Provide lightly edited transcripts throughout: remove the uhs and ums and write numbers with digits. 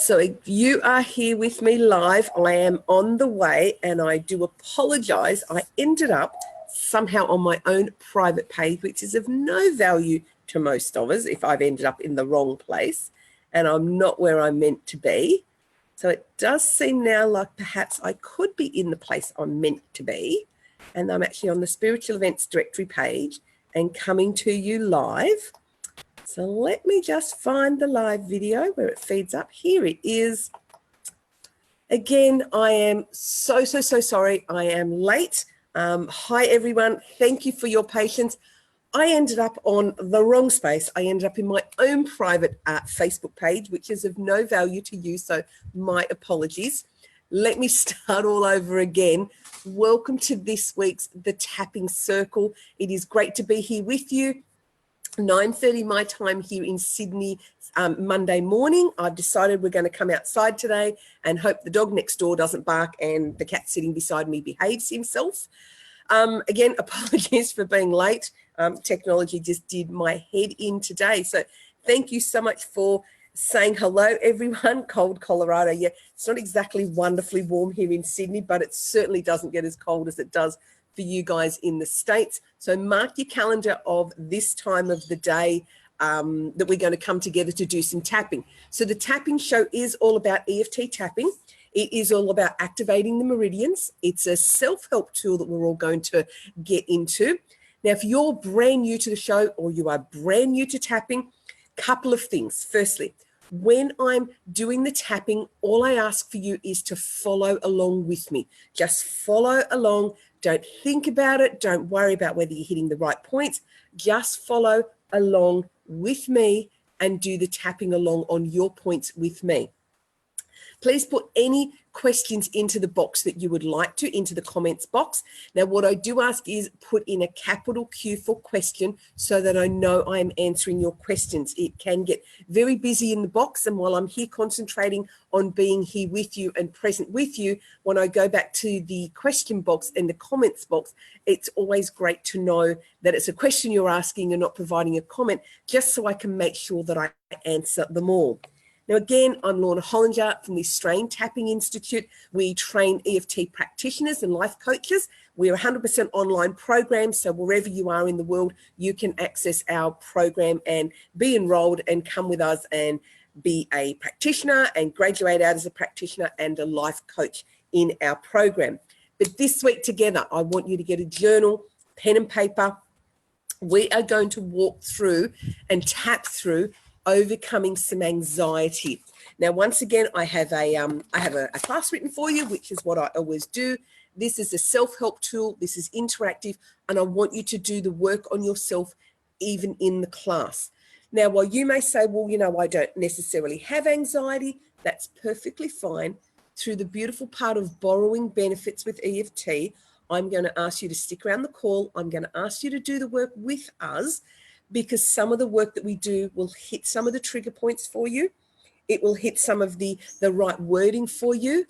So if you are here with me live, I am on the way, and I do apologize. I ended up somehow on my own private page, which is of no value to most of us if I've ended up in the wrong place and I'm not where I'm meant to be. So it does seem now like perhaps I could be in the place I'm meant to be, and I'm actually on the spiritual events directory page and coming to you live. So let me just find the live video where it feeds up. Here it is. Again, I am so sorry. I am late. Hi, everyone. Thank you for your patience. I ended up on the wrong space. I ended up in my own private Facebook page, which is of no value to you. So my apologies. Let me start all over again. Welcome to this week's The Tapping Circle. It is great to be here with you. 9:30 my time here in Sydney, Monday morning. I've decided we're going to come outside today and hope the dog next door doesn't bark and the cat sitting beside me behaves himself. Again, apologies for being late. Technology just did my head in today. So thank you so much for saying hello, everyone. Cold Colorado. Yeah, it's not exactly wonderfully warm here in Sydney, but it certainly doesn't get as cold as it does for you guys in the States. So mark your calendar of this time of the day that we're going to come together to do some tapping. So the tapping show is all about EFT tapping. It is all about activating the meridians. It's a self-help tool that we're all going to get into. Now, if you're brand new to the show or you are brand new to tapping, couple of things. Firstly, when I'm doing the tapping, all I ask for you is to follow along with me. Just follow along. Don't think about it. Don't worry about whether you're hitting the right points. Just follow along with me and do the tapping along on your points with me. Please put any questions into the box that you would like to, into the comments box. Now, what I do ask is put in a capital Q for question so that I know I'm answering your questions. It can get very busy in the box, and while I'm here concentrating on being here with you and present with you, when I go back to the question box and the comments box, it's always great to know that it's a question you're asking and not providing a comment, just so I can make sure that I answer them all. Now, again, I'm Lorna Hollinger from the Australian Tapping Institute. We train EFT practitioners and life coaches. We're a 100% online program, so wherever you are in the world, you can access our program and be enrolled and come with us and be a practitioner and graduate out as a practitioner and a life coach in our program. But this week together, I want you to get a journal, pen and paper. We are going to walk through and tap through overcoming some anxiety. Now, once again, I have a class written for you, which is what I always do. This is a self-help tool. This is interactive, and I want you to do the work on yourself even in the class. Now, while you may say, well, you know, I don't necessarily have anxiety, that's perfectly fine. Through the beautiful part of borrowing benefits with EFT, I'm going to ask you to stick around the call. I'm going to ask you to do the work with us, because some of the work that we do will hit some of the trigger points for you. It will hit some of the right wording for you.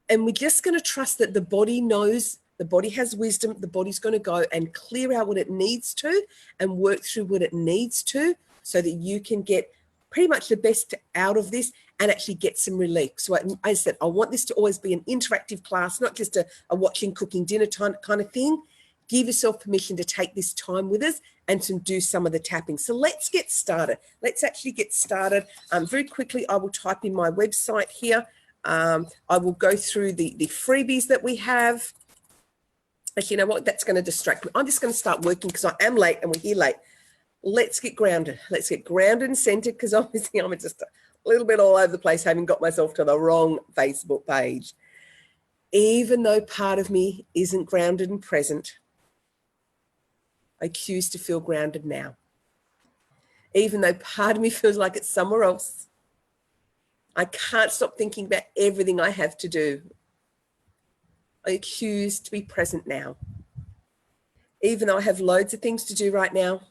And we're just going to trust that the body knows, the body has wisdom, the body's going to go and clear out what it needs to and work through what it needs to, so that you can get pretty much the best out of this and actually get some relief. So as I said, I want this to always be an interactive class, not just a watching, cooking dinner time kind of thing. Give yourself permission to take this time with us and to do some of the tapping. So let's get started. Let's actually get started. Very quickly, I will type in my website here. I will go through the freebies that we have. Actually, you know what? That's going to distract me. I'm just going to start working because I am late and we're here late. Let's get grounded. Let's get grounded and centered, because obviously I'm just a little bit all over the place, having got myself to the wrong Facebook page. Even though part of me isn't grounded and present, I choose to feel grounded now. Even though part of me feels like it's somewhere else, I can't stop thinking about everything I have to do. I choose to be present now. Even though I have loads of things to do right now,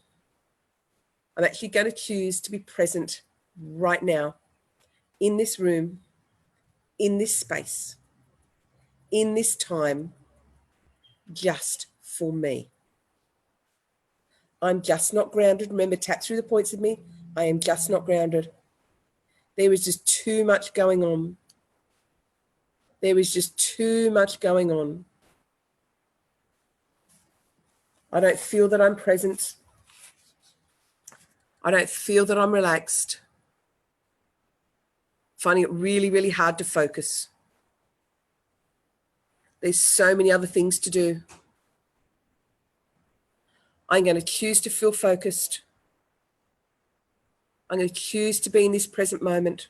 I'm actually going to choose to be present right now, in this room, in this space, in this time, just for me. I'm just not grounded. Remember, tap through the points with me. I am just not grounded. There is just too much going on. There is just too much going on. I don't feel that I'm present. I don't feel that I'm relaxed. Finding it really, really hard to focus. There's so many other things to do. I'm going to choose to feel focused. I'm going to choose to be in this present moment.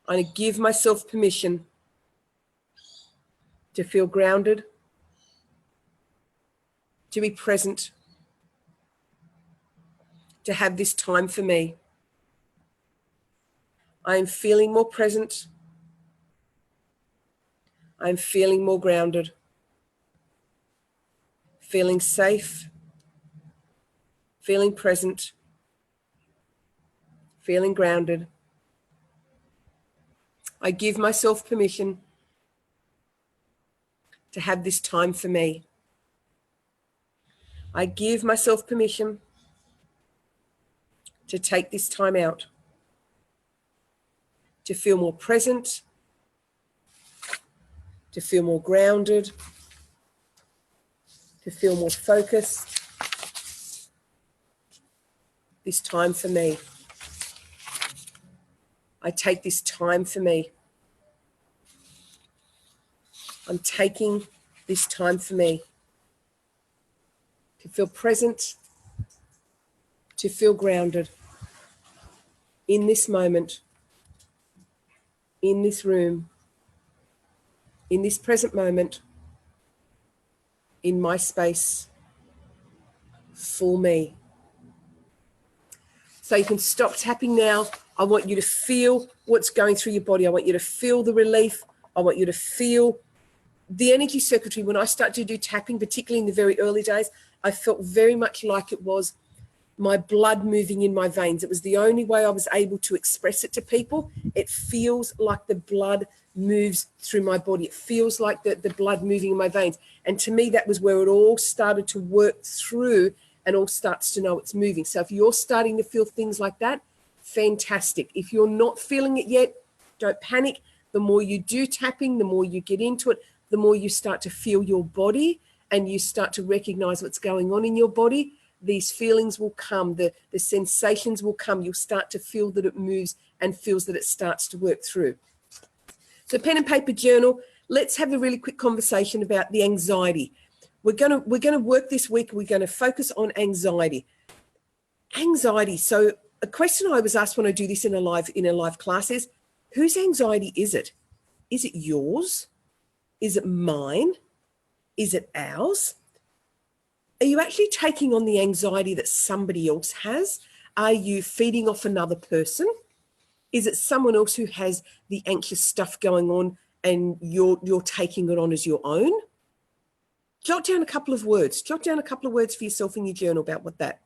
I'm going to give myself permission to feel grounded, to be present, to have this time for me. I am feeling more present. I'm feeling more grounded, feeling safe, feeling present, feeling grounded. I give myself permission to have this time for me. I give myself permission to take this time out, to feel more present, to feel more grounded, to feel more focused. This time for me. I take this time for me. I'm taking this time for me to feel present, to feel grounded in this moment, in this room, in this present moment, in my space, for me. So you can stop tapping now. I want you to feel what's going through your body. I want you to feel the relief. I want you to feel the energy circuitry. When I started to do tapping, particularly in the very early days, I felt very much like it was my blood moving in my veins. It was the only way I was able to express it to people. It feels like the blood moves through my body. It feels like the blood moving in my veins. And to me, that was where it all started to work through and all starts to know it's moving. So if you're starting to feel things like that, fantastic. If you're not feeling it yet, don't panic. The more you do tapping, the more you get into it, the more you start to feel your body and you start to recognize what's going on in your body. These feelings will come, the sensations will come. You'll start to feel that it moves and feels that it starts to work through. So pen and paper, journal. Let's have a really quick conversation about the anxiety. We're gonna work this week. We're going to focus on anxiety. Anxiety. So a question I was asked when I do this in a live class is, whose anxiety is it? Is it yours? Is it mine? Is it ours? Are you actually taking on the anxiety that somebody else has? Are you feeding off another person? Is it someone else who has the anxious stuff going on and you're taking it on as your own? Jot down a couple of words. Jot down a couple of words for yourself in your journal about what that.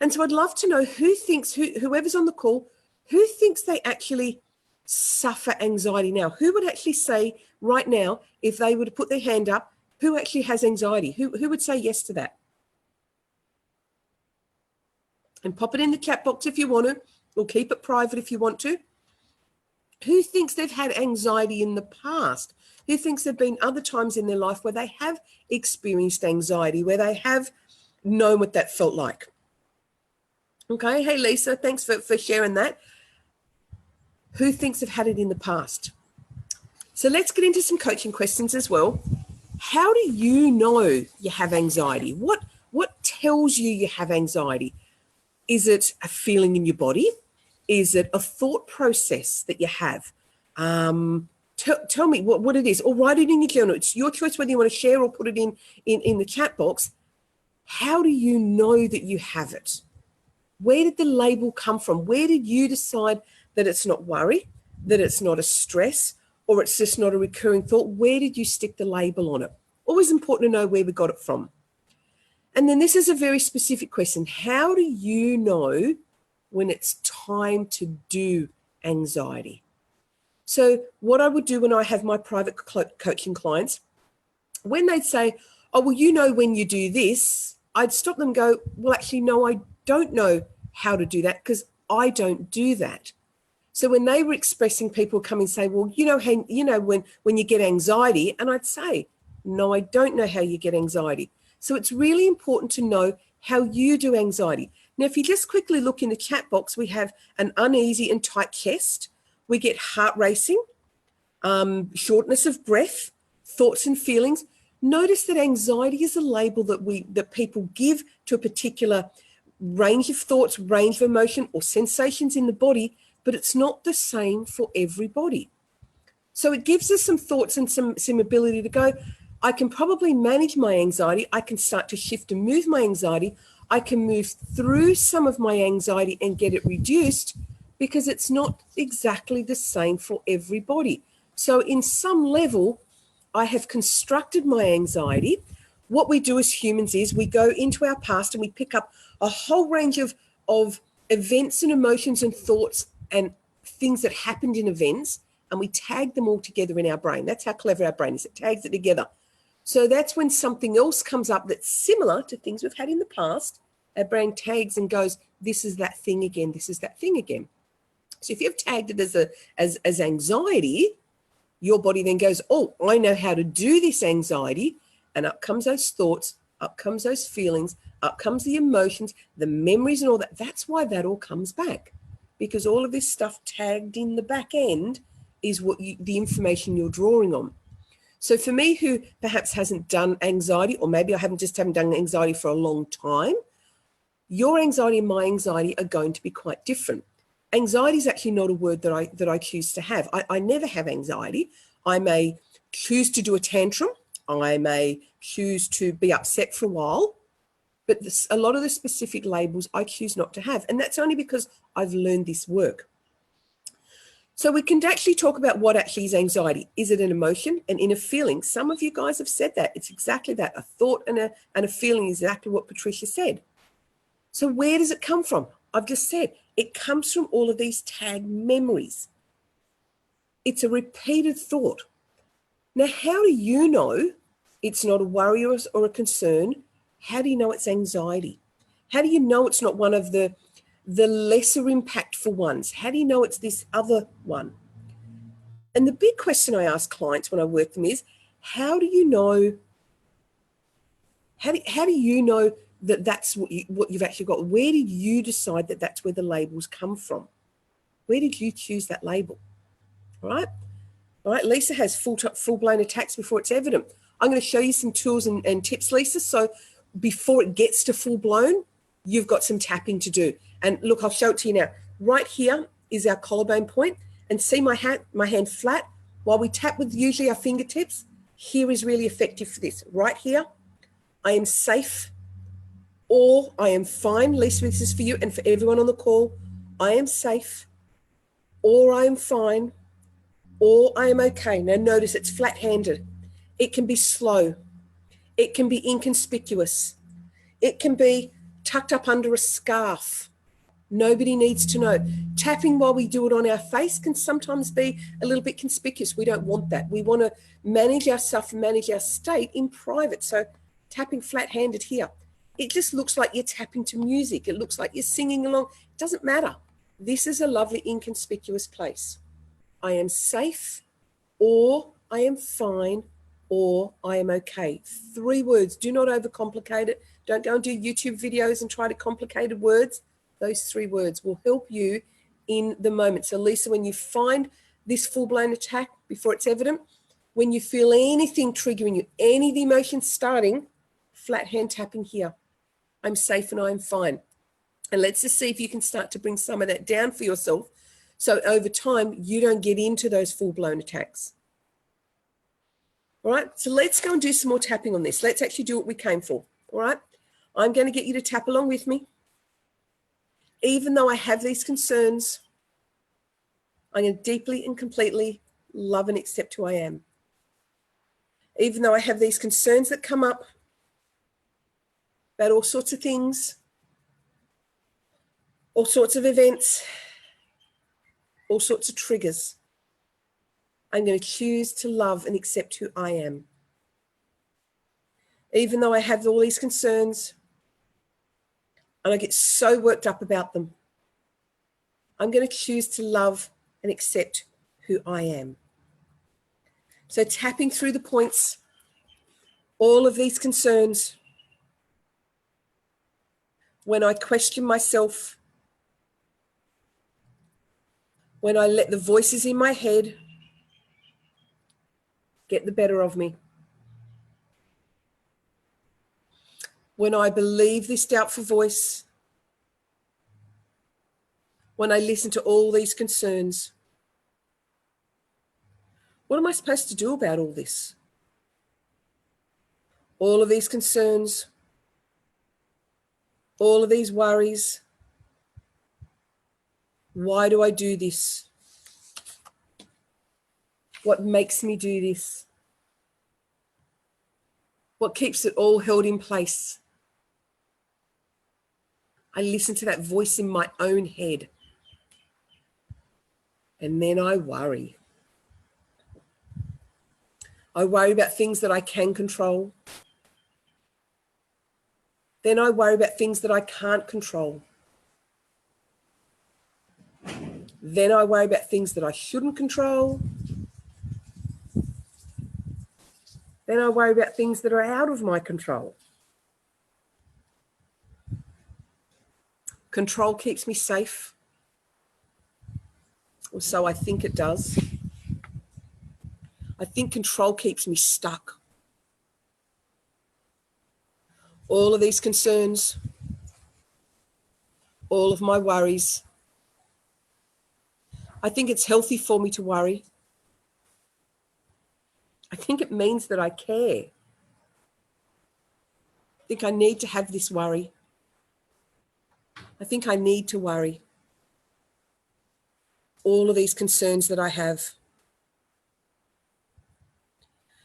And so I'd love to know whoever's on the call, who thinks they actually suffer anxiety now? Who would actually say right now, if they were to put their hand up, who actually has anxiety? Who would say yes to that? And pop it in the chat box if you want to, or keep it private if you want to. Who thinks they've had anxiety in the past? Who thinks there have been other times in their life where they have experienced anxiety, where they have known what that felt like? Okay, hey Lisa, thanks for sharing that. Who thinks they've had it in the past? So let's get into some coaching questions as well. How do you know you have anxiety? What tells you you have anxiety? Is it a feeling in your body? Is it a thought process that you have? Tell me what it is, or write it in your journal. It's your choice whether you want to share or put it in the chat box. How do you know that you have it? Where did the label come from? Where did you decide that it's not worry, that it's not a stress, or it's just not a recurring thought? Where did you stick the label on it? Always important to know where we got it from. And then this is a very specific question. How do you know when it's time to do anxiety? So what I would do when I have my private coaching clients, when they'd say, oh, well, you know when you do this, I'd stop them and go, well, actually, no, I don't know how to do that because I don't do that. So when they were expressing, people come and say, well, when you get anxiety, and I'd say, no, I don't know how you get anxiety. So it's really important to know how you do anxiety. Now, if you just quickly look in the chat box, we have an uneasy and tight chest. We get heart racing, shortness of breath, thoughts and feelings. Notice that anxiety is a label that people give to a particular range of thoughts, range of emotion, or sensations in the body, but it's not the same for everybody. So it gives us some thoughts and some ability to go, I can probably manage my anxiety. I can start to shift and move my anxiety. I can move through some of my anxiety and get it reduced, because it's not exactly the same for everybody. So in some level, I have constructed my anxiety. What we do as humans is we go into our past and we pick up a whole range of events and emotions and thoughts and things that happened in events, and we tag them all together in our brain. That's how clever our brain is. It tags it together. So that's when something else comes up that's similar to things we've had in the past, our brain tags and goes, this is that thing again, this is that thing again. So if you've tagged it as anxiety, your body then goes, oh, I know how to do this anxiety. And up comes those thoughts, up comes those feelings, up comes the emotions, the memories and all that. That's why that all comes back, because all of this stuff tagged in the back end is the information you're drawing on. So for me, who perhaps hasn't done anxiety, or maybe I haven't done anxiety for a long time, your anxiety and my anxiety are going to be quite different. Anxiety is actually not a word that I choose to have. I never have anxiety. I may choose to do a tantrum. I may choose to be upset for a while, but a lot of the specific labels I choose not to have. And that's only because I've learned this work. So we can actually talk about what actually is anxiety. Is it an emotion, an inner feeling? Some of you guys have said that. It's exactly that. A thought and a feeling is exactly what Patricia said. So where does it come from? I've just said it comes from all of these tagged memories. It's a repeated thought. Now, how do you know it's not a worry or a concern? How do you know it's anxiety? How do you know it's not one of the lesser impactful ones? How do you know it's this other one? And the big question I ask clients when I work with them is, how do you know that that's what you've actually got? Where did you decide that that's where the labels come from? Where did you choose that label? All right. Lisa has full-blown attacks before it's evident. I'm going to show you some tools and tips, Lisa. So before it gets to full-blown, you've got some tapping to do. And look, I'll show it to you now. Right here is our collarbone point. And see my hand flat? While we tap with usually our fingertips, here is really effective for this. Right here, I am safe, or I am fine. Lisa, this is for you and for everyone on the call. I am safe, or I am fine, or I am okay. Now notice it's flat-handed. It can be slow. It can be inconspicuous. It can be tucked up under a scarf. Nobody needs to know. Tapping while we do it on our face can sometimes be a little bit conspicuous. We don't want that. We want to manage ourselves, manage our state in private. So tapping flat-handed here, it just looks like you're tapping to music. It looks like you're singing along. It doesn't matter. This is a lovely inconspicuous place. I am safe, or I am fine, or I am okay. 3 words. Do not overcomplicate it. Don't go and do YouTube videos and try to complicated words. Those 3 words will help you in the moment. So Lisa, when you find this full-blown attack before it's evident, when you feel anything triggering you, any of the emotions starting, flat hand tapping here. I'm safe and I'm fine. And let's just see if you can start to bring some of that down for yourself. So over time, you don't get into those full-blown attacks. All right, so let's go and do some more tapping on this. Let's actually do what we came for. All right, I'm going to get you to tap along with me. Even though I have these concerns, I'm going to deeply and completely love and accept who I am. Even though I have these concerns that come up about all sorts of things, all sorts of events, all sorts of triggers, I'm going to choose to love and accept who I am. Even though I have all these concerns and I get so worked up about them, I'm going to choose to love and accept who I am. So tapping through the points, all of these concerns, when I question myself, when I let the voices in my head get the better of me, when I believe this doubtful voice, when I listen to all these concerns, what am I supposed to do about all this? All of these concerns, all of these worries. Why do I do this? What makes me do this? What keeps it all held in place? I listen to that voice in my own head. And then I worry. I worry about things that I can control. Then I worry about things that I can't control. Then I worry about things that I shouldn't control. Then I worry about things that are out of my control. Control keeps me safe, or so I think it does. I think control keeps me stuck. All of these concerns, all of my worries. I think it's healthy for me to worry. I think it means that I care. I think I need to have this worry. I think I need to worry. All of these concerns that I have.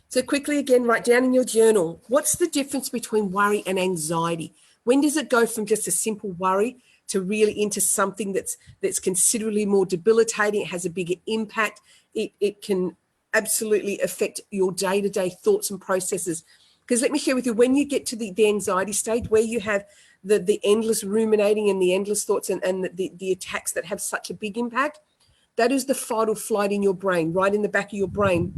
So quickly again, write down in your journal, what's the difference between worry and anxiety? When does it go from just a simple worry to really into something that's considerably more debilitating? It has a bigger impact. It can absolutely affect your day-to-day thoughts and processes. Because let me share with you, when you get to the anxiety stage where you have the endless ruminating and the endless thoughts and the attacks that have such a big impact, that is the fight or flight in your brain, right in the back of your brain.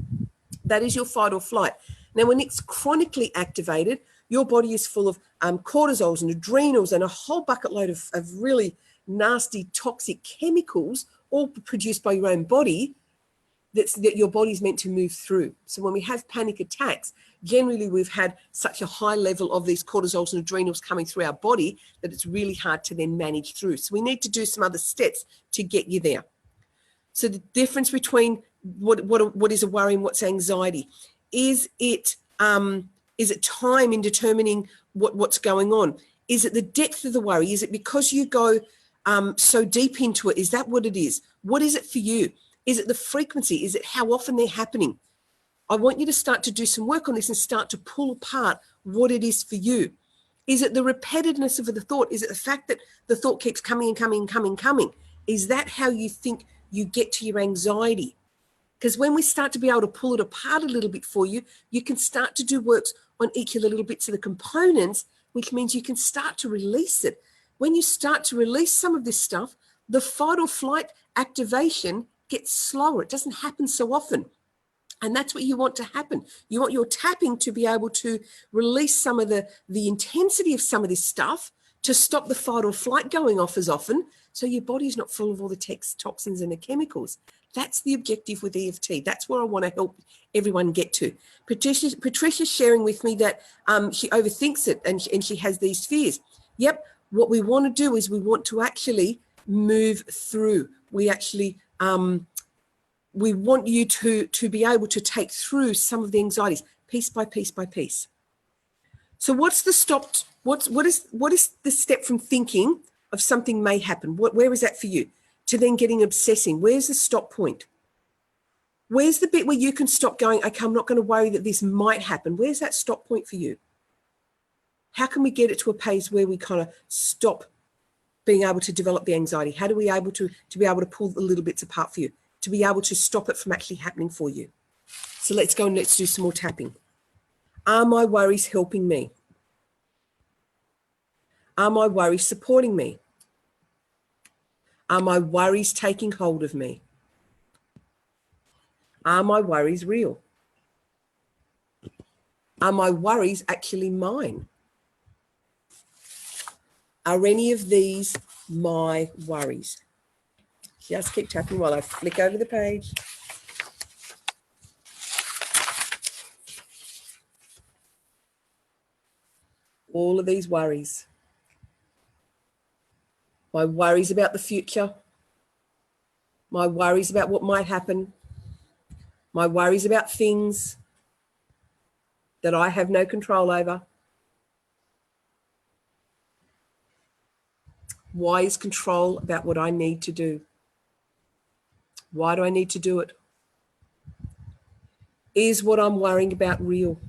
That is your fight or flight. Now, when it's chronically activated, your body is full of cortisols and adrenals and a whole bucket load of really nasty, toxic chemicals, all produced by your own body, that your body's meant to move through. So when we have panic attacks, generally we've had such a high level of these cortisols and adrenals coming through our body that it's really hard to then manage through. So we need to do some other steps to get you there. So the difference between what is a worry and what's anxiety? Is it time in determining what's going on? Is it the depth of the worry? Is it because you go so deep into it? Is that what it is? What is it for you? Is it the frequency? Is it how often they're happening? I want you to start to do some work on this and start to pull apart what it is for you. Is it the repetitiveness of the thought? Is it the fact that the thought keeps coming and coming and coming and coming? Is that how you think you get to your anxiety? Because when we start to be able to pull it apart a little bit for you, you can start to do works on each of the little bits of the components, which means you can start to release it. When you start to release some of this stuff, the fight or flight activation gets slower. It doesn't happen so often. And that's what you want to happen. You want your tapping to be able to release some of the intensity of some of this stuff to stop the fight or flight going off as often, so your body's not full of all the toxins and the chemicals. That's the objective with EFT. That's where I want to help everyone get to. Patricia's sharing with me that she overthinks it and she has these fears. Yep, what we want to do is we want to actually move through. We actually we want you to be able to take through some of the anxieties piece by piece by piece. So what's the stop? What is the step from thinking of something may happen? Where is that for you? To then getting obsessing. Where's the stop point? Where's the bit where you can stop going, okay, I'm not going to worry that this might happen. Where's that stop point for you? How can we get it to a pace where we kind of stop being able to develop the anxiety? How do we able to be able to pull the little bits apart for you, to be able to stop it from actually happening for you? So let's go and let's do some more tapping. Are my worries helping me? Are my worries supporting me? Are my worries taking hold of me? Are my worries real? Are my worries actually mine? Are any of these my worries? Just keep tapping while I flick over the page. All of these worries. My worries about the future. My worries about what might happen. My worries about things that I have no control over. Why is control about what I need to do? Why do I need to do it? Is what I'm worrying about real?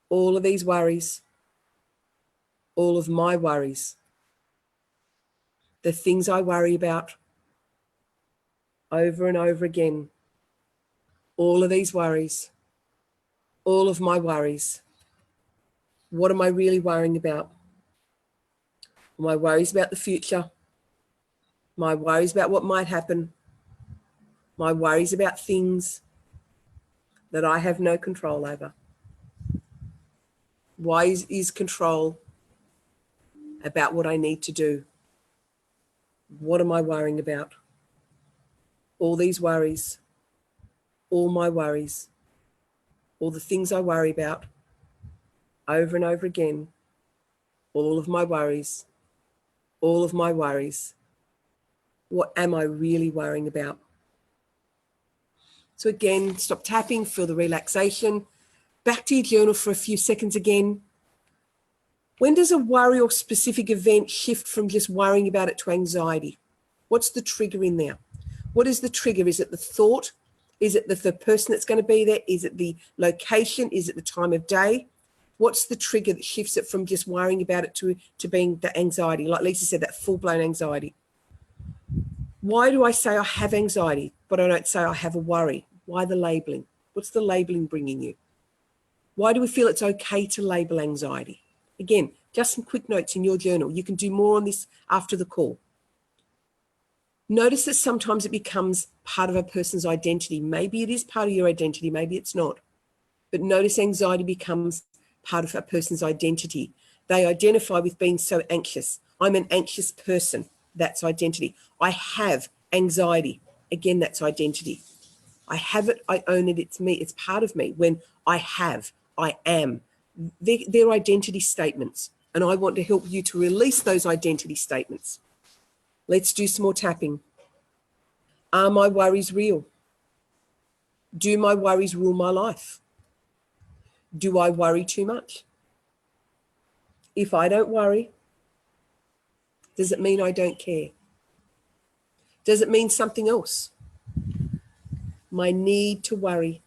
All of these worries, all of my worries, the things I worry about over and over again, all of these worries, all of my worries. What am I really worrying about? My worries about the future, my worries about what might happen, my worries about things that I have no control over. Why is control about what I need to do? What am I worrying about? All these worries, all my worries, all the things I worry about over and over again, all of my worries, all of my worries. What am I really worrying about? So again, stop tapping, feel the relaxation. Back to your journal for a few seconds again. When does a worry or specific event shift from just worrying about it to anxiety? What's the trigger in there? What is the trigger? Is it the thought? Is it the person that's going to be there? Is it the location? Is it the time of day? What's the trigger that shifts it from just worrying about it to being the anxiety? Like Lisa said, that full-blown anxiety. Why do I say I have anxiety, but I don't say I have a worry? Why the labeling? What's the labeling bringing you? Why do we feel it's okay to label anxiety? Again, just some quick notes in your journal. You can do more on this after the call. Notice that sometimes it becomes part of a person's identity. Maybe it is part of your identity, maybe it's not. But notice anxiety becomes part of a person's identity. They identify with being so anxious. I'm an anxious person. That's identity. I have anxiety. Again, that's identity. I have it, I own it, it's me, it's part of me. When I have, I am. They're identity statements. And I want to help you to release those identity statements. Let's do some more tapping. Are my worries real? Do my worries rule my life? Do I worry too much? If I don't worry, does it mean I don't care? Does it mean something else? My need to worry.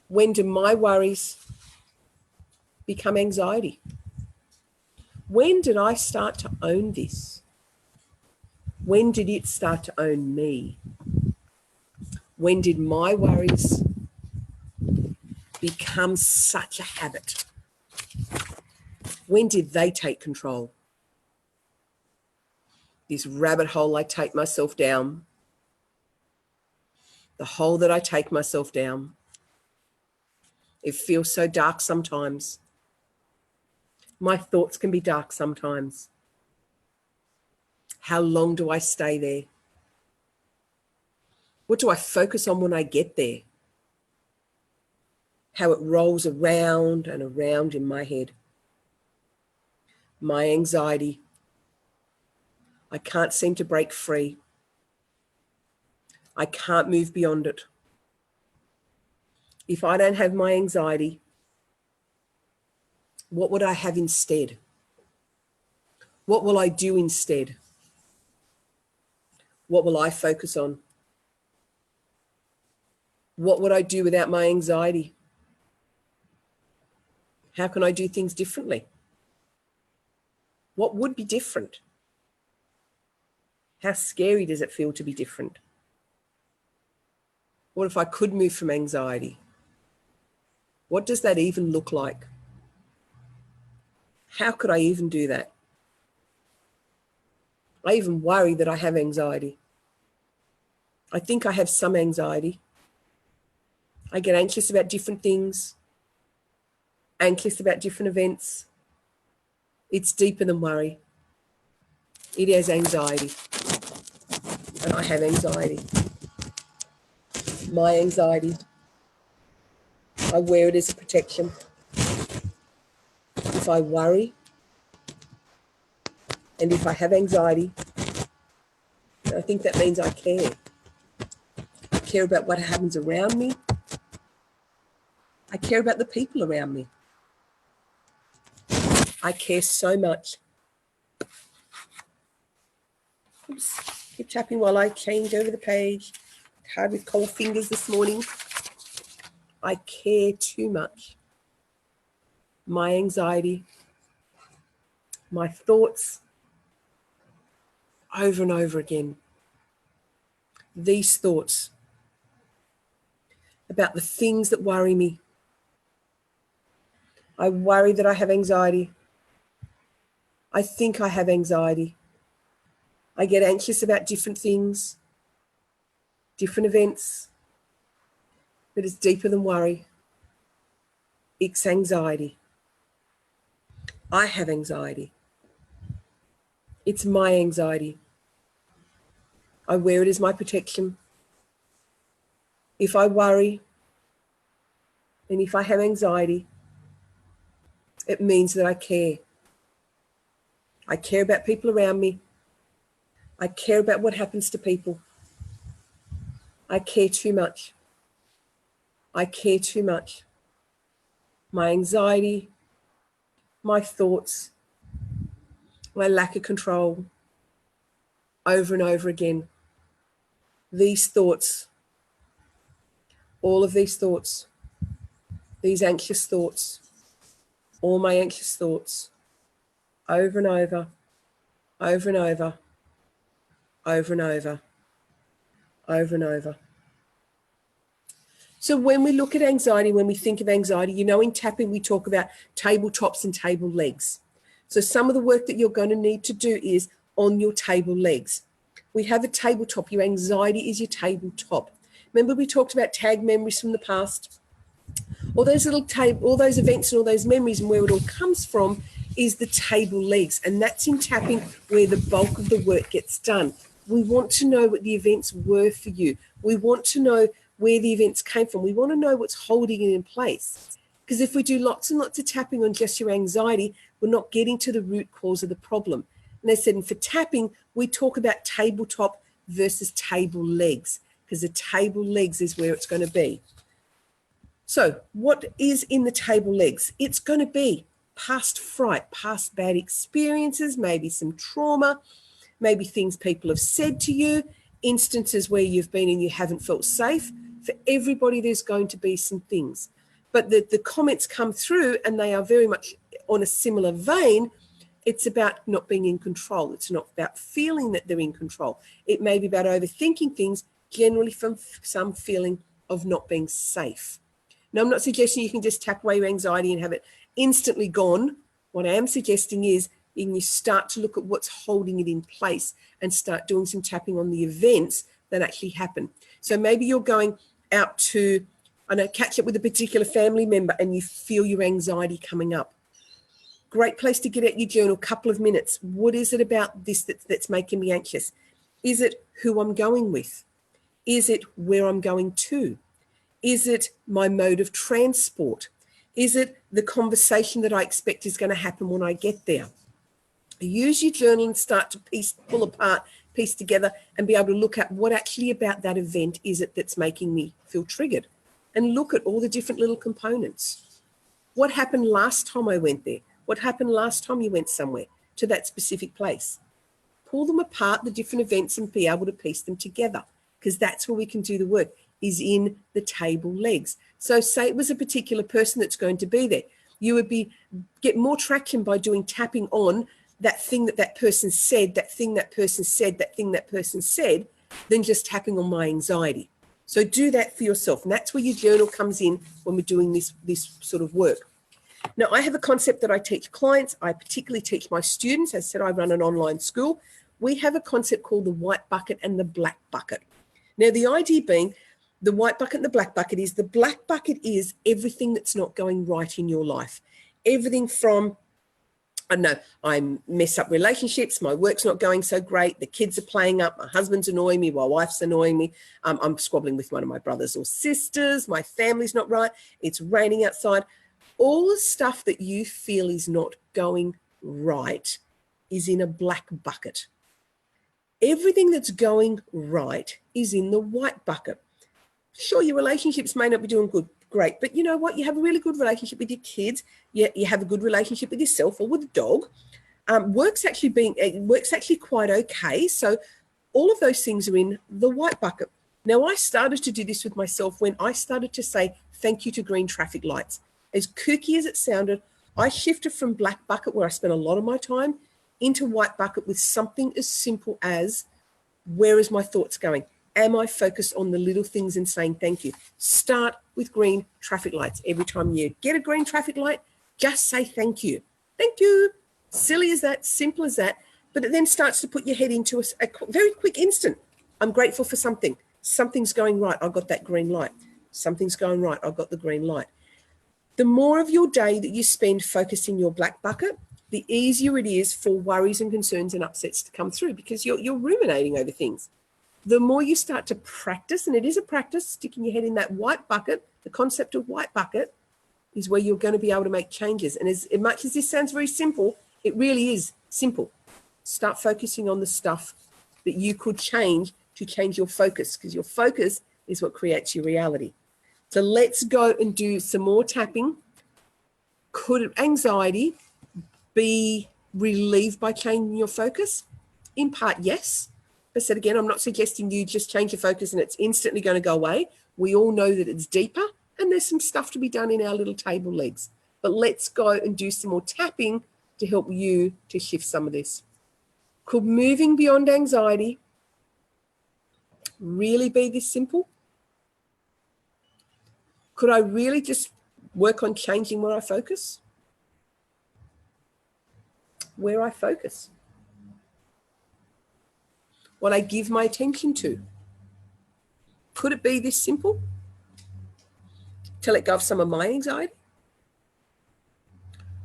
When do my worries become anxiety? When did I start to own this? When did it start to own me? When did my worries become such a habit? When did they take control? This rabbit hole I take myself down, the hole that I take myself down, it feels so dark sometimes. My thoughts can be dark sometimes. How long do I stay there? What do I focus on when I get there? How it rolls around and around in my head. My anxiety. I can't seem to break free. I can't move beyond it. If I don't have my anxiety, what would I have instead? What will I do instead? What will I focus on? What would I do without my anxiety? How can I do things differently? What would be different? How scary does it feel to be different? What if I could move from anxiety? What does that even look like? How could I even do that? I even worry that I have anxiety. I think I have some anxiety. I get anxious about different things, anxious about different events. It's deeper than worry. It is anxiety. And I have anxiety. My anxiety. I wear it as a protection. If I worry and if I have anxiety, I think that means I care. I care about what happens around me. I care about the people around me. I care so much. Oops. Keep tapping while I change over the page. Hard with cold fingers this morning. I care too much. My anxiety, my thoughts, over and over again. These thoughts about the things that worry me. I worry that I have anxiety. I think I have anxiety. I get anxious about different things, different events, but it's deeper than worry. It's anxiety. I have anxiety. It's my anxiety. I wear it as my protection. If I worry and if I have anxiety, it means that I care. I care about people around me. I care about what happens to people. I care too much. I care too much. My anxiety, my thoughts, my lack of control, over and over again. These thoughts, all of these thoughts, these anxious thoughts, all my anxious thoughts, over and over, over and over, over and over, over and over. So when we look at anxiety, when we think of anxiety, you know, in tapping, we talk about tabletops and table legs. So some of the work that you're going to need to do is on your table legs. We have a tabletop. Your anxiety is your tabletop. Remember we talked about tag memories from the past? All those all those events and all those memories, and where it all comes from is the table legs. And that's in tapping where the bulk of the work gets done. We want to know what the events were for you. We want to know where the events came from. We want to know what's holding it in place. Because if we do lots and lots of tapping on just your anxiety, we're not getting to the root cause of the problem. And they said, and for tapping, we talk about tabletop versus table legs, because the table legs is where it's going to be. So what is in the table legs? It's going to be past fright, past bad experiences, maybe some trauma, maybe things people have said to you, instances where you've been and you haven't felt safe. For everybody, there's going to be some things. But the comments come through and they are very much on a similar vein. It's about not being in control. It's not about feeling that they're in control. It may be about overthinking things, generally from some feeling of not being safe. Now, I'm not suggesting you can just tap away your anxiety and have it instantly gone. What I am suggesting is you start to look at what's holding it in place and start doing some tapping on the events that actually happen. So maybe you're going out to, I know, catch up with a particular family member and you feel your anxiety coming up. Great place to get out your journal, couple of minutes. What is it about this that's making me anxious? Is it who I'm going with? Is it where I'm going to? Is it my mode of transport? Is it the conversation that I expect is going to happen when I get there? Use your journal and start to pull apart, piece together, and be able to look at what actually about that event is it that's making me feel triggered. And look at all the different little components. What happened last time I went there? What happened last time you went somewhere to that specific place? Pull them apart, the different events, and be able to piece them together, because that's where we can do the work, is in the table legs. So say it was a particular person that's going to be there. You would get more traction by doing tapping on that thing that person said, that thing that person said, that thing that person said, than just tapping on my anxiety. So do that for yourself. And that's where your journal comes in when we're doing this sort of work. Now, I have a concept that I teach clients. I particularly teach my students. As I said, I run an online school we have a concept called the white bucket and the black bucket. Now, the idea being the white bucket and the black bucket is, the black bucket is everything that's not going right in your life. Everything from, I don't know, I mess up relationships, my work's not going so great, the kids are playing up, my husband's annoying me, my wife's annoying me, I'm squabbling with one of my brothers or sisters, my family's not right, it's raining outside. All the stuff that you feel is not going right is in a black bucket. Everything that's going right is in the white bucket. Sure, your relationships may not be doing good, great, but you know what? You have a really good relationship with your kids. You have a good relationship with yourself or with a dog. Work's actually quite okay. So all of those things are in the white bucket. Now, I started to do this with myself when I started to say thank you to green traffic lights. As kooky as it sounded, I shifted from black bucket, where I spent a lot of my time, into white bucket with something as simple as, where is my thoughts going? Am I focused on the little things and saying thank you? Start with green traffic lights. Every time you get a green traffic light, just say thank you. Thank you. Silly as that, simple as that. But it then starts to put your head into a very quick instant. I'm grateful for something. Something's going right. I got that green light. Something's going right. I got the green light. The more of your day that you spend focused in your black bucket, the easier it is for worries and concerns and upsets to come through, because you're ruminating over things. The more you start to practice, and it is a practice, sticking your head in that white bucket, the concept of white bucket is where you're going to be able to make changes. And as much as this sounds very simple, it really is simple. Start focusing on the stuff that you could change to change your focus, because your focus is what creates your reality. So let's go and do some more tapping. Could anxiety be relieved by changing your focus? In part, yes. I said again, I'm not suggesting you just change your focus and it's instantly going to go away. We all know that it's deeper, and there's some stuff to be done in our little table legs. But let's go and do some more tapping to help you to shift some of this. Could moving beyond anxiety really be this simple? Could I really just work on changing where I focus? Where I focus. What I give my attention to. Could it be this simple? To let go of some of my anxiety?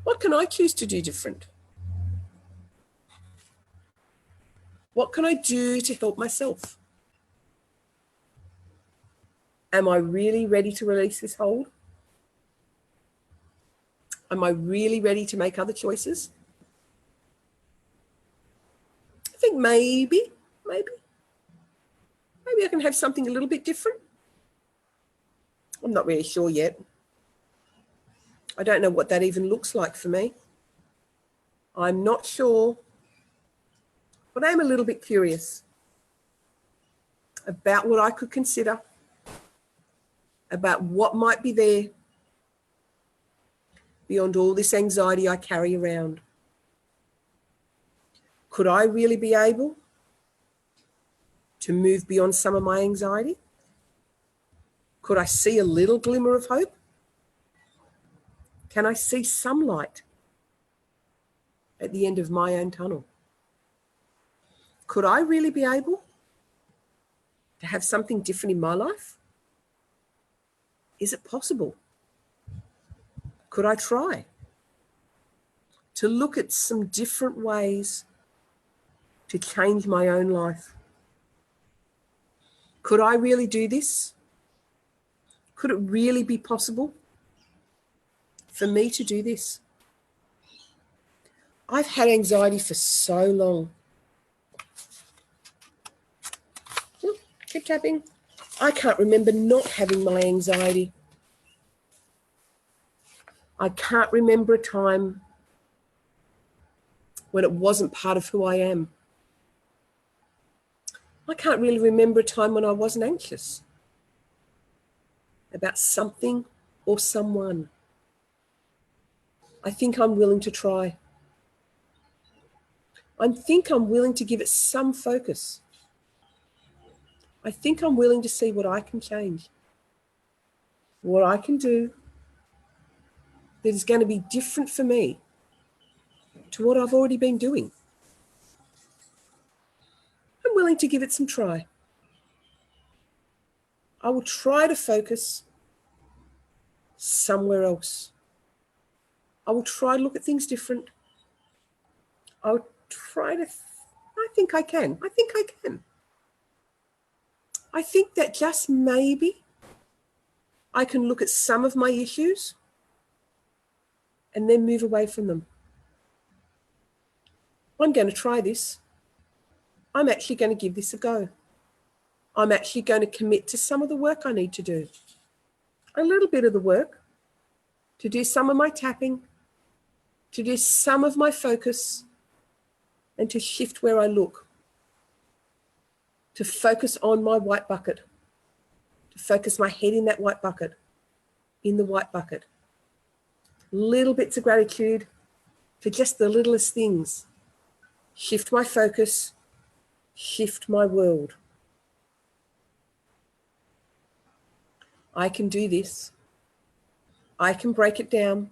What can I choose to do different? What can I do to help myself? Am I really ready to release this hold? Am I really ready to make other choices? I think maybe I can have something a little bit different. I'm not really sure yet. I don't know what that even looks like for me. I'm not sure, but I'm a little bit curious about what I could consider, about what might be there beyond all this anxiety I carry around. Could I really be able to move beyond some of my anxiety? Could I see a little glimmer of hope? Can I see some light at the end of my own tunnel? Could I really be able to have something different in my life? Is it possible? Could I try to look at some different ways to change my own life? Could I really do this? Could it really be possible for me to do this? I've had anxiety for so long. Keep tapping. I can't remember not having my anxiety. I can't remember a time when it wasn't part of who I am. I can't really remember a time when I wasn't anxious about something or someone. I think I'm willing to try. I think I'm willing to give it some focus. I think I'm willing to see what I can change, what I can do that is going to be different for me to what I've already been doing. willing to give it some try. I will try to focus somewhere else. I will try to look at things different. I'll try to, I think I can. I think I can. I think that just maybe I can look at some of my issues and then move away from them. I'm going to try this. I'm actually going to give this a go. I'm actually going to commit to some of the work I need to do. A little bit of the work, to do some of my tapping, to do some of my focus, and to shift where I look. To focus on my white bucket. To focus my head in that white bucket. In the white bucket. Little bits of gratitude for just the littlest things. Shift my focus. Shift my world. I can do this. I can break it down.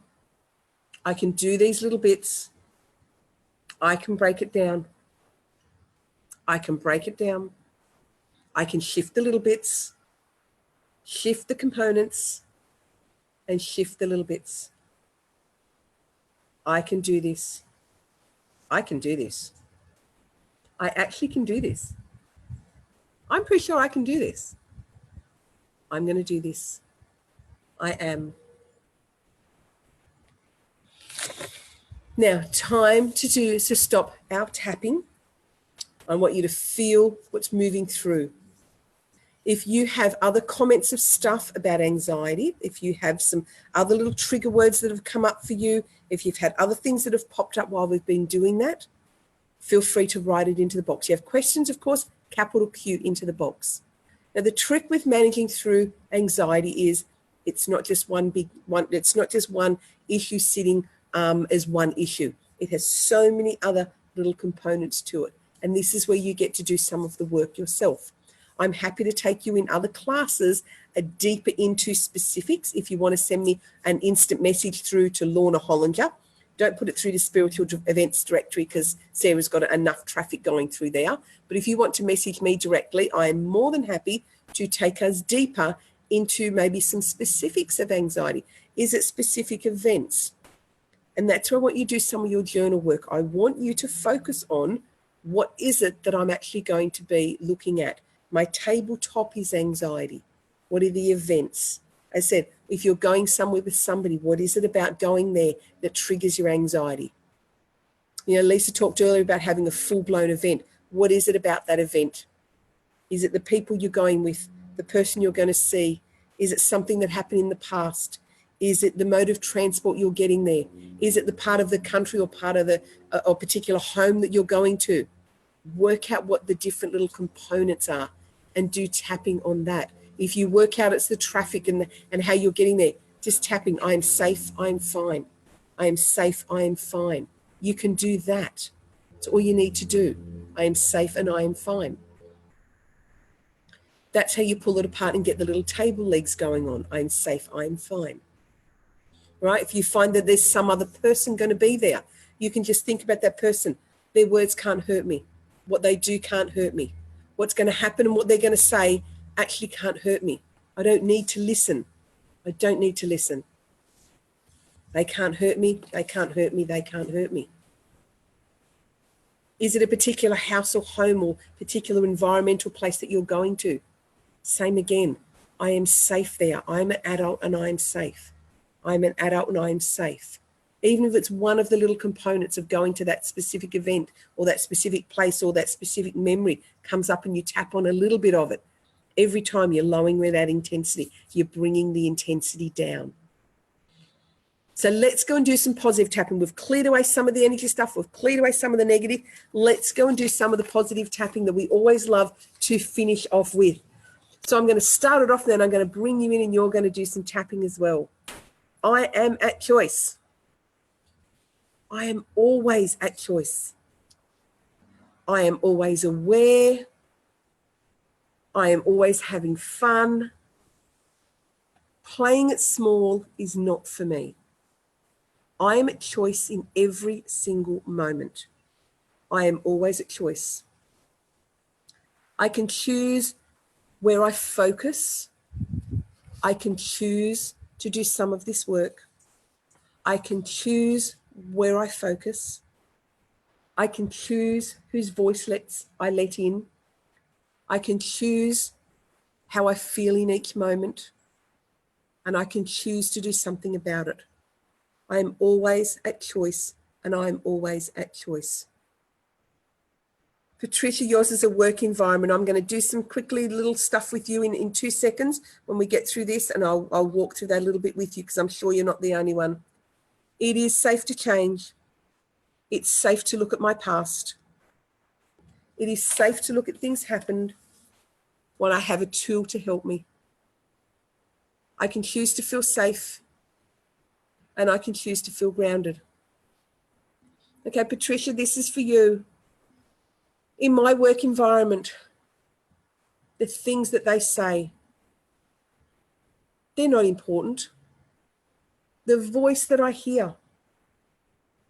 I can do these little bits. I can break it down. I can break it down. I can shift the little bits, shift the components, and shift the little bits. I can do this. I can do this. I actually can do this. I'm pretty sure I can do this. I'm going to do this. I am. Now, time to stop our tapping. I want you to feel what's moving through. If you have other comments of stuff about anxiety, if you have some other little trigger words that have come up for you, if you've had other things that have popped up while we've been doing that, feel free to write it into the box. You have questions, of course, capital Q into the box. Now, the trick with managing through anxiety is it's not just it's not just one issue sitting as one issue. It has so many other little components to it. And this is where you get to do some of the work yourself. I'm happy to take you in other classes deeper into specifics. If you want to send me an instant message through to Lorna Hollinger, don't put it through the spiritual events directory because Sarah's got enough traffic going through there. But if you want to message me directly, I am more than happy to take us deeper into maybe some specifics of anxiety. Is it specific events? And that's where I want you to do some of your journal work. I want you to focus on what is it that I'm actually going to be looking at. My tabletop is anxiety. What are the events? I said, if you're going somewhere with somebody, what is it about going there that triggers your anxiety? You know, Lisa talked earlier about having a full-blown event. What is it about that event? Is it the people you're going with, the person you're going to see? Is it something that happened in the past? Is it the mode of transport you're getting there? Is it the part of the country or part of the or particular home that you're going to? Work out what the different little components are and do tapping on that. If you work out it's the traffic and how you're getting there, just tapping, I am safe, I am fine. I am safe, I am fine. You can do that. That's all you need to do. I am safe and I am fine. That's how you pull it apart and get the little table legs going on. I am safe, I am fine. Right? If you find that there's some other person going to be there, you can just think about that person. Their words can't hurt me. What they do can't hurt me. What's going to happen and what they're going to say actually can't hurt me. I don't need to listen. I don't need to listen. They can't hurt me. They can't hurt me. They can't hurt me. Is it a particular house or home or particular environmental place that you're going to? Same again. I am safe there. I'm an adult and I am safe. I'm an adult and I am safe. Even if it's one of the little components of going to that specific event or that specific place or that specific memory comes up and you tap on a little bit of it. Every time you're lowering that intensity, you're bringing the intensity down. So let's go and do some positive tapping. We've cleared away some of the energy stuff. We've cleared away some of the negative. Let's go and do some of the positive tapping that we always love to finish off with. So I'm going to start it off, then I'm going to bring you in and you're going to do some tapping as well. I am at choice. I am always at choice. I am always aware. I am always having fun. Playing it small is not for me. I am at choice in every single moment. I am always at choice. I can choose where I focus. I can choose to do some of this work. I can choose where I focus. I can choose whose voice I let in. I can choose how I feel in each moment. And I can choose to do something about it. I am always at choice, and I am always at choice. Patricia, yours is a work environment. I'm going to do some quickly little stuff with you in 2 seconds when we get through this, and I'll walk through that a little bit with you because I'm sure you're not the only one. It is safe to change. It's safe to look at my past. It is safe to look at things happened when I have a tool to help me. I can choose to feel safe, and I can choose to feel grounded. Okay, Patricia, this is for you. In my work environment, the things that they say, they're not important. The voice that I hear,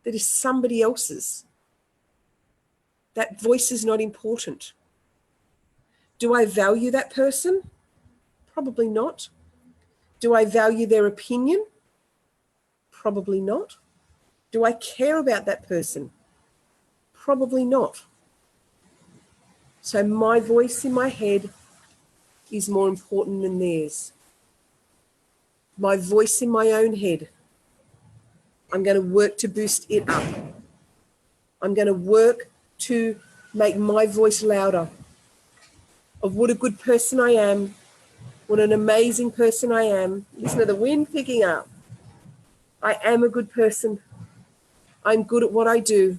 that is somebody else's, that voice is not important. Do I value that person? Probably not. Do I value their opinion? Probably not. Do I care about that person? Probably not. So my voice in my head is more important than theirs. My voice in my own head, I'm going to work to boost it up. I'm going to work to make my voice louder of what a good person I am, what an amazing person I am. Listen to the wind picking up. I am a good person. I'm good at what I do.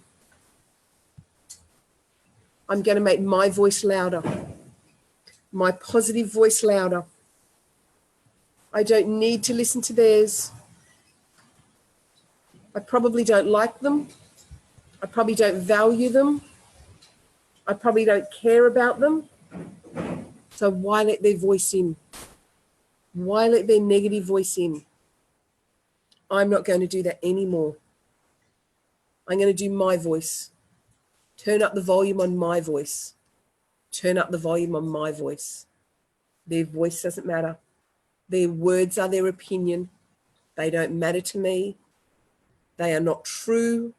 I'm going to make my voice louder, my positive voice louder. I don't need to listen to theirs. I probably don't like them. I probably don't value them. I probably don't care about them. So why let their voice in? Why let their negative voice in? I'm not going to do that anymore. I'm going to do my voice. Turn up the volume on my voice. Turn up the volume on my voice. Their voice doesn't matter. Their words are their opinion. They don't matter to me. They are not true.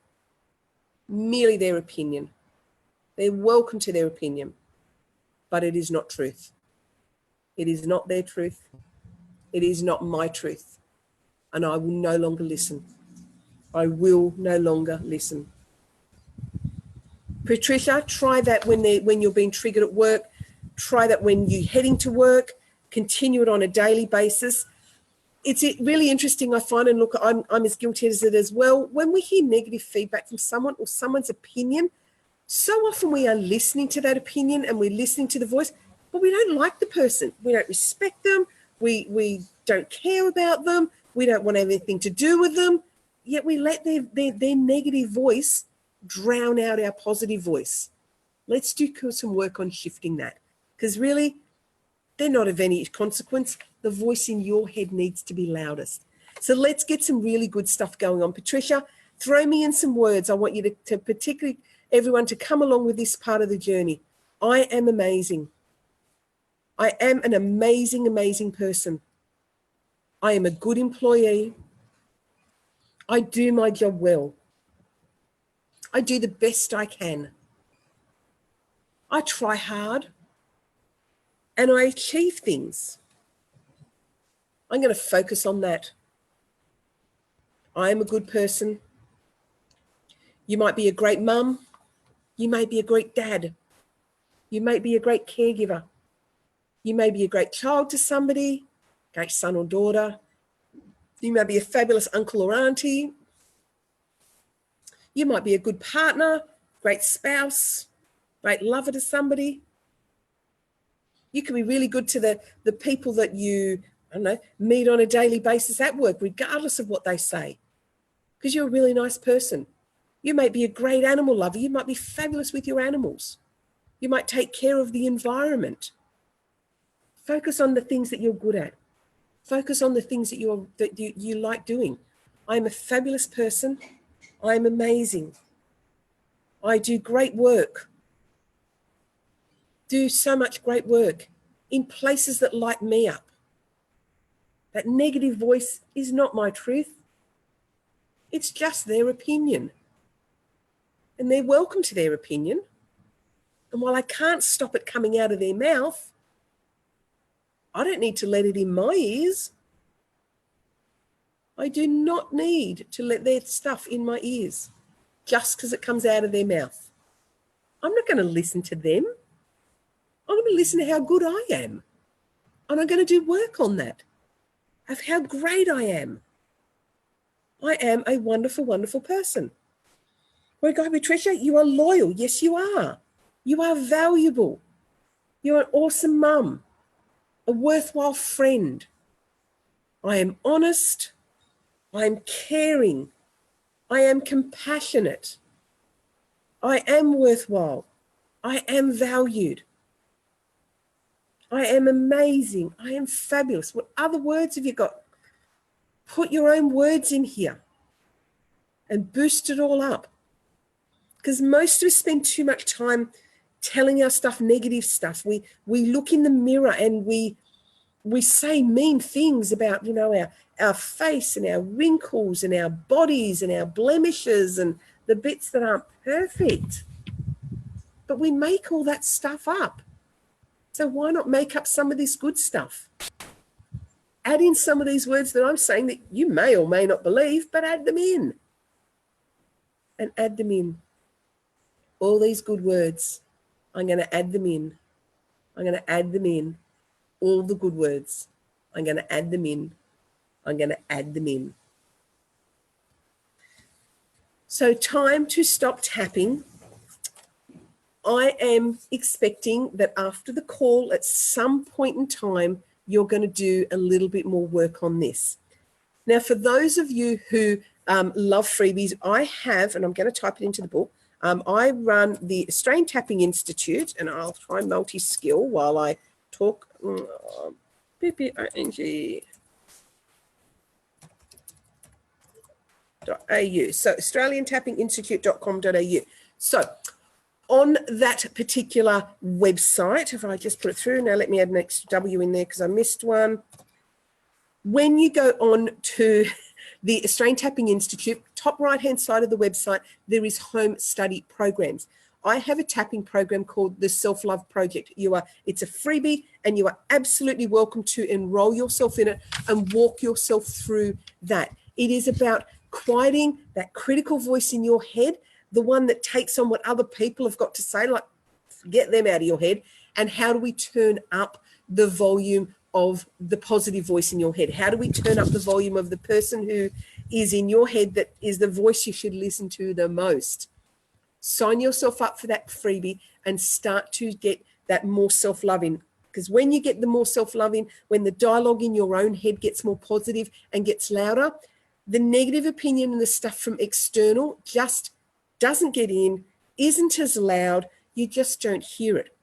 Merely their opinion. They're welcome to their opinion, but it is not truth. It is not their truth. It is not my truth. And I will no longer listen. I will no longer listen. Patricia, try that when you're being triggered at work. Try that when you're heading to work. Continue it on a daily basis. It's really interesting, I find, and look, I'm as guilty as it as well. When we hear negative feedback from someone or someone's opinion, so often we are listening to that opinion and we're listening to the voice, but we don't like the person. We don't respect them. We don't care about them. We don't want anything to do with them. Yet we let their negative voice drown out our positive voice. Let's do some work on shifting that, because really, they're not of any consequence. The voice in your head needs to be loudest. So let's get some really good stuff going on. Patricia, throw me in some words. I want you to particularly everyone to come along with this part of the journey. I am amazing. I am an amazing, amazing person. I am a good employee. I do my job well. I do the best I can. I try hard and I achieve things. I'm going to focus on that. I am a good person. You might be a great mum. You may be a great dad. You may be a great caregiver. You may be a great child to somebody, great son or daughter. You may be a fabulous uncle or auntie. You might be a good partner, great spouse, great lover to somebody. You can be really good to the people that you, meet on a daily basis at work, regardless of what they say, because you're a really nice person. You might be a great animal lover. You might be fabulous with your animals. You might take care of the environment. Focus on the things that you're good at. Focus on the things that you like doing. I'm a fabulous person. I'm amazing. I do great work. do so much great work in places that light me up. That negative voice is not my truth. It's just their opinion. And they're welcome to their opinion. And while I can't stop it coming out of their mouth, I don't need to let it in my ears. I do not need to let their stuff in my ears just because it comes out of their mouth. I'm not going to listen to them. I'm going to listen to how good I am. And I'm going to do work on that, of how great I am. I am a wonderful, wonderful person. Well, Guy, Patricia, you are loyal. Yes, you are. You are valuable. You're an awesome mum, a worthwhile friend. I am honest. I am caring. I am compassionate. I am worthwhile. I am valued. I am amazing. I am fabulous. What other words have you got? Put your own words in here and boost it all up. Because most of us spend too much time telling our stuff negative stuff. We look in the mirror and we say mean things about, our face and our wrinkles and our bodies and our blemishes and the bits that aren't perfect. But we make all that stuff up. So why not make up some of this good stuff? Add in some of these words that I'm saying that you may or may not believe, but add them in. And add them in. All these good words, I'm going to add them in. I'm going to add them in. All the good words, I'm going to add them in. I'm going to add them in. So time to stop tapping. I am expecting that after the call, at some point in time, you're going to do a little bit more work on this. Now, for those of you who love freebies, I have, and I'm going to type it into the book, I run the Australian Tapping Institute, and I'll try multi-skill while I talk. PPING.au. So australiantappinginstitute.com.au. So on that particular website, if I just put it through, now let me add an extra W in there because I missed one. When you go on to the Australian Tapping Institute, top right-hand side of the website, there is home study programs. I have a tapping program called the Self-Love Project. It's a freebie and you are absolutely welcome to enroll yourself in it and walk yourself through that. It is about quieting that critical voice in your head, the one that takes on what other people have got to say, like get them out of your head, and how do we turn up the volume of the positive voice in your head? How do we turn up the volume of the person who is in your head that is the voice you should listen to the most? Sign yourself up for that freebie and start to get that more self-loving. Because when you get the more self-loving, when the dialogue in your own head gets more positive and gets louder, the negative opinion and the stuff from external just doesn't get in, isn't as loud, you just don't hear it.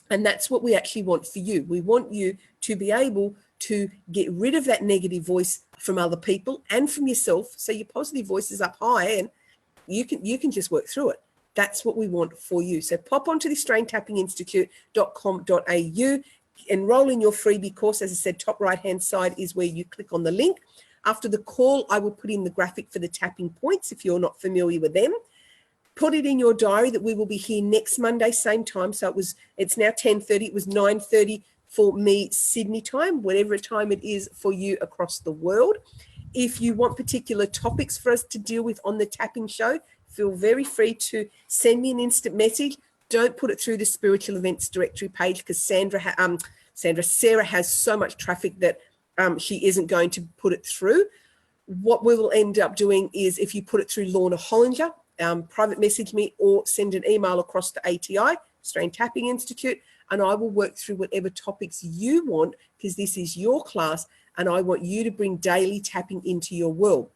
And that's what we actually want for you. We want you to be able to get rid of that negative voice from other people and from yourself, so your positive voice is up high and you can just work through it. That's what we want for you. So pop onto the australiantappinginstitute.com.au, enroll in your freebie course. As I said, top right-hand side is where you click on the link. After the call, I will put in the graphic for the tapping points if you're not familiar with them. Put it in your diary that we will be here next Monday, same time. So it's now 10:30. It was 9:30 for me, Sydney time, whatever time it is for you across the world. If you want particular topics for us to deal with on the tapping show, feel very free to send me an instant message. Don't put it through the spiritual events directory page because Sarah has so much traffic that she isn't going to put it through. What we will end up doing is if you put it through Lorna Hollinger, private message me or send an email across to ATI, Australian Tapping Institute, and I will work through whatever topics you want because this is your class and I want you to bring daily tapping into your world.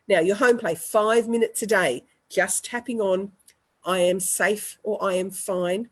Now, your home play, 5 minutes a day, just tapping on, I am safe or I am fine.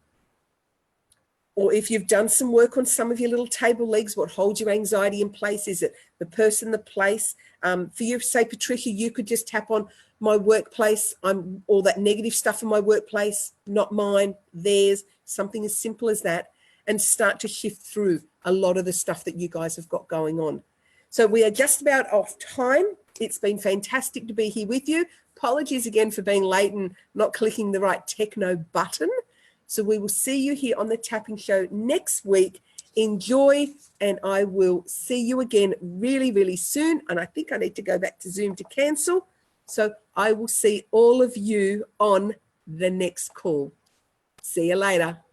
Or if you've done some work on some of your little table legs, what holds your anxiety in place? Is it the person, the place? For you, say, Patricia, you could just tap on my workplace. I'm all that negative stuff in my workplace, not mine, theirs, something as simple as that. and start to shift through a lot of the stuff that you guys have got going on. So we are just about off time. It's been fantastic to be here with you. Apologies again for being late and not clicking the right techno button. So we will see you here on the Tapping Show next week. Enjoy, and I will see you again really, really soon. And I think I need to go back to Zoom to cancel. So I will see all of you on the next call. See you later.